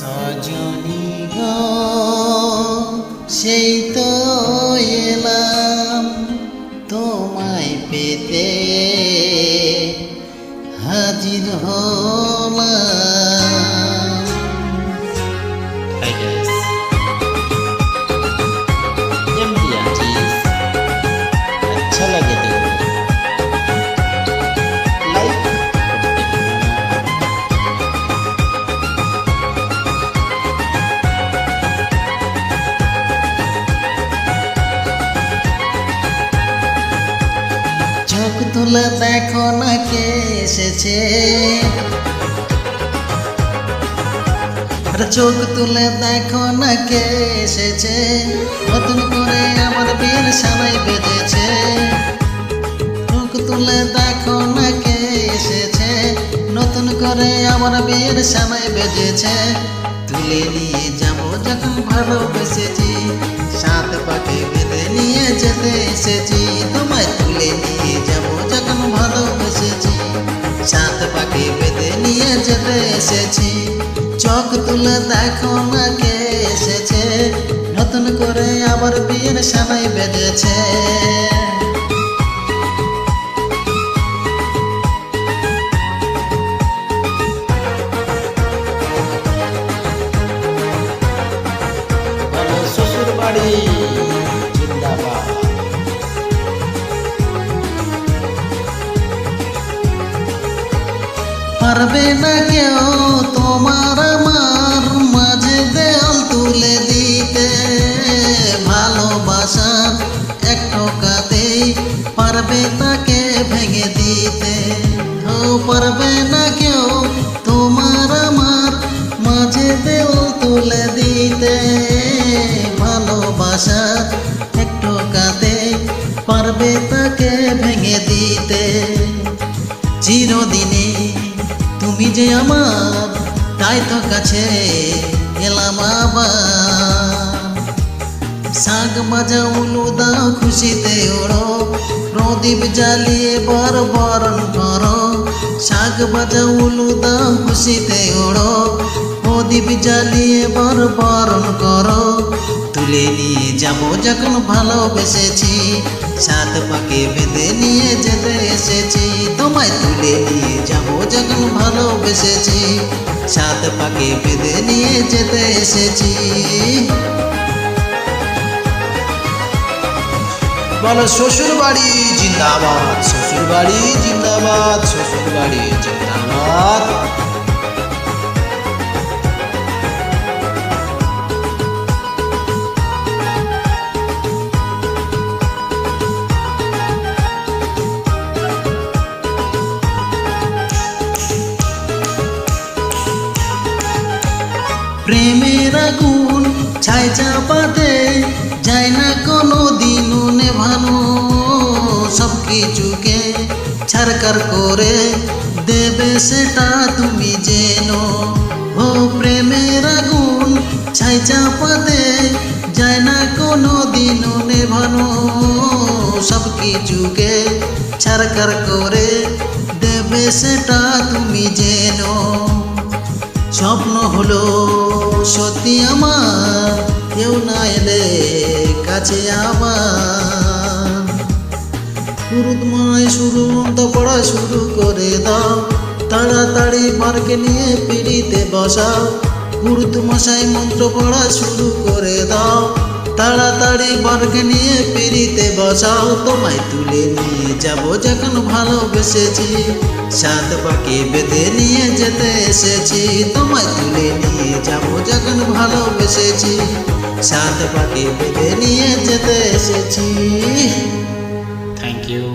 সজনী গো সেই তো এলাম তোমায় পেতে হাজির হলাম। Hi guys, MD artist, अच्छा लगे तो लाइक চোখ তুলে দেখো না কে এসেছে, চোখ তুলে দেখো না কে এসেছে, নতুন করে আমার বিয়ের সানাই বেজেছে। চোখ তুলে দেখো না কে এসেছে, নতুন করে আমার বিয়ের সানাই বেজেছে। তুলে নিয়ে যাবো যখন ভালোবেসেছি, সাত পাকে বেঁধে নিয়ে যেতে এসেছি। তোমায় তুলে নিয়ে যাবো যখন ভালোবেসেছি, সাত পাকে বেঁধে নিয়ে যেতে এসেছি। চোখ তুলে দেখো না কে এসেছে, নতুন করে আবার বিয়ের সানাই বেজেছে। শ্বশুর বাড়ি জিন্দাবাদ। পারবে না কেউ তোমার আমার মাঝে দেয়াল তুলে দিতে, ভালোবাসার এক টোকাতেই পারবে তাকে ভেঙে দিতে। ও পারবে না কেউ তোমার আমার মাঝে দেয়াল তুলে দিতে, ভালোবাসার এক টোকাতেই পারবে তাকে ভেঙে দিতে। চিরদিনে তুমি যে আমার, তাই তো কাছে এলাম আবার। শাক বাজা উলু দাও খুশিতে ওড়ো, প্রদীপ জ্বালিয়ে বর বরণ করো। শাক বাজা উলু দাও খুশিতে ওড়ো, প্রদীপ জ্বালিয়ে বর বরণ করো। তুলে নিয়ে যাবো যখন ভালোবেসেছি, সাত পাকে বেঁধে নিয়ে যেতে এসেছি। তোমায় তুলে নিয়ে যাবো যখন ভালোবেসেছি, সাত পাকে বেঁধে নিয়ে যেতে এসেছি। বলো শ্বশুর বাড়ি জিন্দাবাদ, শ্বশুর বাড়ি জিন্দাবাদ, শ্বশুর বাড়ি জিন্দাবাদ। প্রেমের আগুন ছাই চাপাতে যায় না কোনো দিনও নেভানো, সব কিছুকে ছারকার করে দেবে সেটা তুমি জেনো। ও প্রেমের আগুন ছাই চাপাতে যায় না কোনো দিনও নেভানো, সব কিছুকে ছারকার করে দেবে সেটা তুমি জেনো। স্বপ্ন হলো সত্যি আমার, কেউ না এলে কাছে আবার। গুরুত্বময় শুরু তো পড়া শুরু করে দাও, তাড়াতাড়ি বারকে নিয়ে পিড়িতে বসাও। গুরুত্বমশাই মন্ত্র পড়া শুরু করে দাও, তাড়াতাড়ি বারকে নিয়ে পিড়িতে বসাও। তোমায় তুলে নিয়ে যাবো যখন ভালোবেসেছি, সাত পাকে বেঁধে নিয়ে যেতে এসেছি। তোমায় তুলে নিয়ে যাবো যখন ভালোবেসেছি, সাত পাকে বেঁধে নিয়ে যেতে এসেছি। Thank you.